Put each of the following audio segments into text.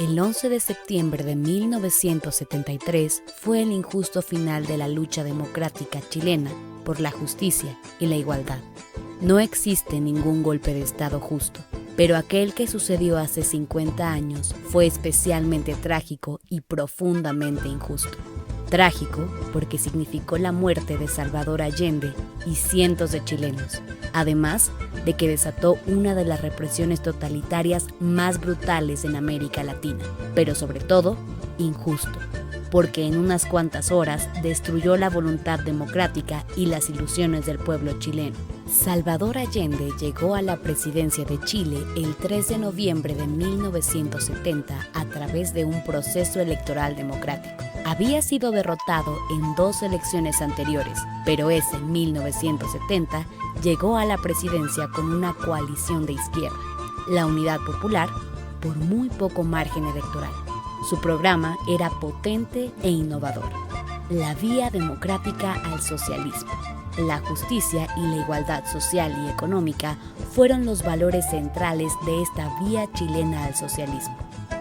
El 11 de septiembre de 1973 fue el injusto final de la lucha democrática chilena por la justicia y la igualdad. No existe ningún golpe de Estado justo, pero aquel que sucedió hace 50 años fue especialmente trágico y profundamente injusto. Trágico porque significó la muerte de Salvador Allende y cientos de chilenos, además de que desató una de las represiones totalitarias más brutales en América Latina, pero sobre todo, injusto, porque en unas cuantas horas destruyó la voluntad democrática y las ilusiones del pueblo chileno. Salvador Allende llegó a la presidencia de Chile el 3 de noviembre de 1970 a través de un proceso electoral democrático. Había sido derrotado en 2 elecciones anteriores, pero ese en 1970 llegó a la presidencia con una coalición de izquierda, la Unidad Popular, por muy poco margen electoral. Su programa era potente e innovador: la vía democrática al socialismo. La justicia y la igualdad social y económica fueron los valores centrales de esta vía chilena al socialismo.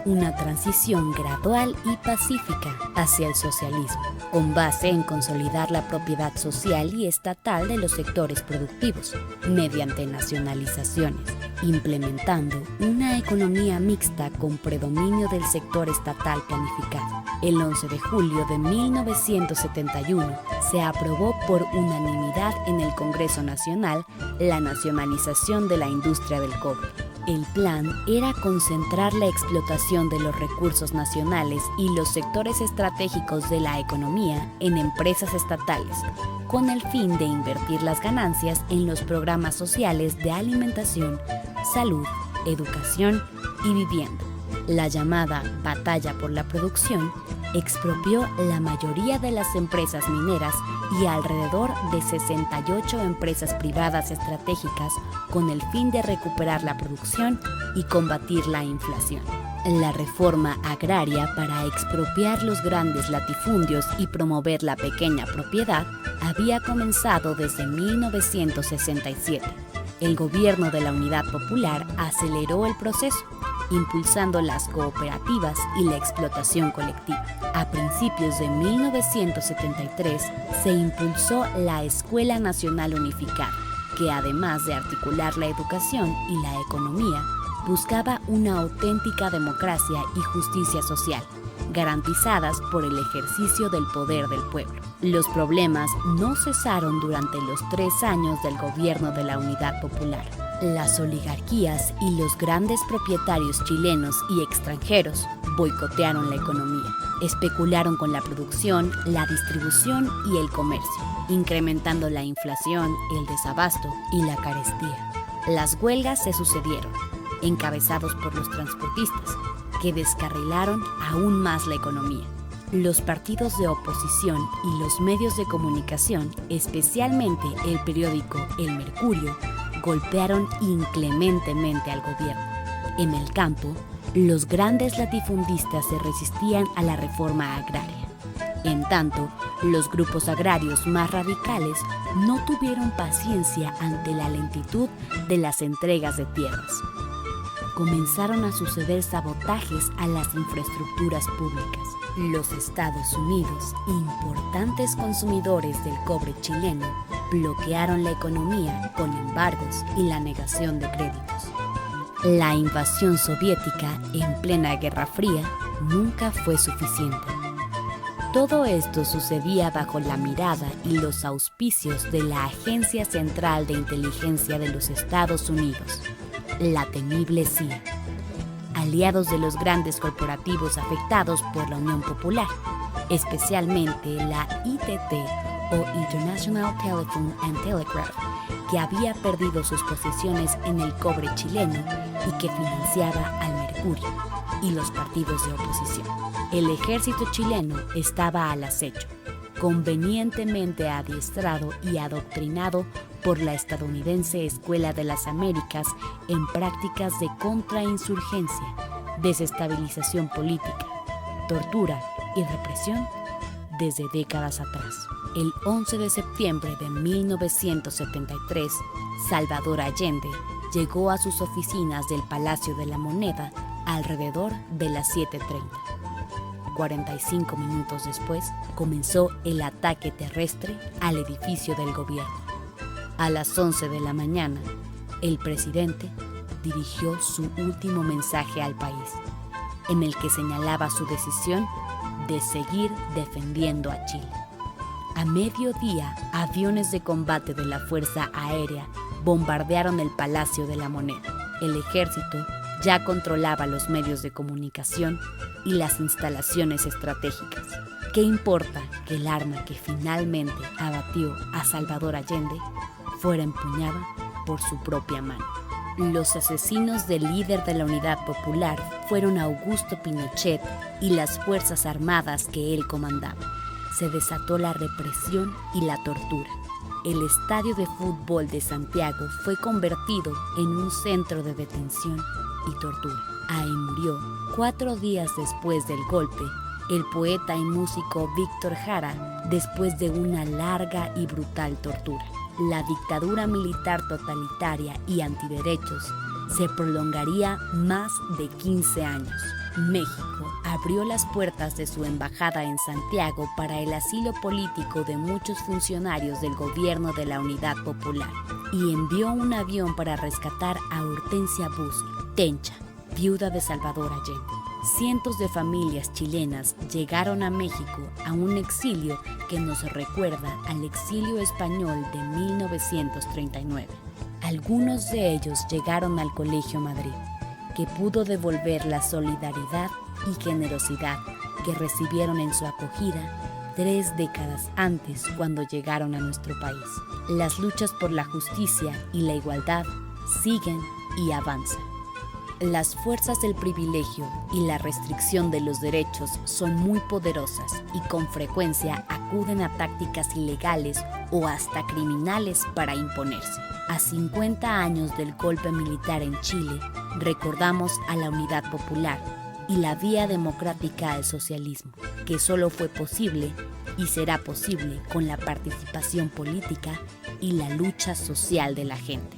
Una transición gradual y pacífica hacia el socialismo, con base en consolidar la propiedad social y estatal de los sectores productivos, mediante nacionalizaciones, implementando una economía mixta con predominio del sector estatal planificado. El 11 de julio de 1971 se aprobó por unanimidad en el Congreso Nacional la nacionalización de la industria del cobre. El plan era concentrar la explotación de los recursos nacionales y los sectores estratégicos de la economía en empresas estatales, con el fin de invertir las ganancias en los programas sociales de alimentación, salud, educación y vivienda. La llamada Batalla por la Producción expropió la mayoría de las empresas mineras y alrededor de 68 empresas privadas estratégicas con el fin de recuperar la producción y combatir la inflación. La reforma agraria para expropiar los grandes latifundios y promover la pequeña propiedad había comenzado desde 1967. El gobierno de la Unidad Popular aceleró el proceso, impulsando las cooperativas y la explotación colectiva. A principios de 1973 se impulsó la Escuela Nacional Unificada, que además de articular la educación y la economía, buscaba una auténtica democracia y justicia social, garantizadas por el ejercicio del poder del pueblo. Los problemas no cesaron durante los 3 años del gobierno de la Unidad Popular. Las oligarquías y los grandes propietarios chilenos y extranjeros boicotearon la economía, especularon con la producción, la distribución y el comercio, incrementando la inflación, el desabasto y la carestía. Las huelgas se sucedieron, encabezados por los transportistas, que descarrilaron aún más la economía. Los partidos de oposición y los medios de comunicación, especialmente el periódico El Mercurio, golpearon inclementemente al gobierno. En el campo, los grandes latifundistas se resistían a la reforma agraria. En tanto, los grupos agrarios más radicales no tuvieron paciencia ante la lentitud de las entregas de tierras. Comenzaron a suceder sabotajes a las infraestructuras públicas. Los Estados Unidos, importantes consumidores del cobre chileno, bloquearon la economía con embargos y la negación de créditos. La invasión soviética en plena Guerra Fría nunca fue suficiente. Todo esto sucedía bajo la mirada y los auspicios de la Agencia Central de Inteligencia de los Estados Unidos, la temible CIA, aliados de los grandes corporativos afectados por la Unión Popular, especialmente la ITT o International Telephone and Telegraph, que había perdido sus posesiones en el cobre chileno y que financiaba al Mercurio, y los partidos de oposición. El ejército chileno estaba al acecho, convenientemente adiestrado y adoctrinado por la estadounidense Escuela de las Américas en prácticas de contrainsurgencia, desestabilización política, tortura y represión desde décadas atrás. El 11 de septiembre de 1973, Salvador Allende llegó a sus oficinas del Palacio de la Moneda alrededor de las 7:30. 45 minutos después, comenzó el ataque terrestre al edificio del gobierno. A las 11 de la mañana, el presidente dirigió su último mensaje al país, en el que señalaba su decisión de seguir defendiendo a Chile. A mediodía, aviones de combate de la Fuerza Aérea bombardearon el Palacio de la Moneda. El ejército ya controlaba los medios de comunicación y las instalaciones estratégicas. ¿Qué importa que el arma que finalmente abatió a Salvador Allende fuera empuñada por su propia mano? Los asesinos del líder de la Unidad Popular fueron Augusto Pinochet y las Fuerzas Armadas que él comandaba. Se desató la represión y la tortura. El estadio de fútbol de Santiago fue convertido en un centro de detención y tortura. Ahí murió, 4 días después del golpe, el poeta y músico Víctor Jara, después de una larga y brutal tortura. La dictadura militar totalitaria y antiderechos se prolongaría más de 15 años. México abrió las puertas de su embajada en Santiago para el asilo político de muchos funcionarios del gobierno de la Unidad Popular y envió un avión para rescatar a Hortensia Bussi Tencha, viuda de Salvador Allende. Cientos de familias chilenas llegaron a México a un exilio que nos recuerda al exilio español de 1939. Algunos de ellos llegaron al Colegio Madrid, que pudo devolver la solidaridad y generosidad que recibieron en su acogida 3 décadas antes cuando llegaron a nuestro país. Las luchas por la justicia y la igualdad siguen y avanzan. Las fuerzas del privilegio y la restricción de los derechos son muy poderosas y con frecuencia acuden a tácticas ilegales o hasta criminales para imponerse. A 50 años del golpe militar en Chile, recordamos a la Unidad Popular y la vía democrática al socialismo, que solo fue posible y será posible con la participación política y la lucha social de la gente.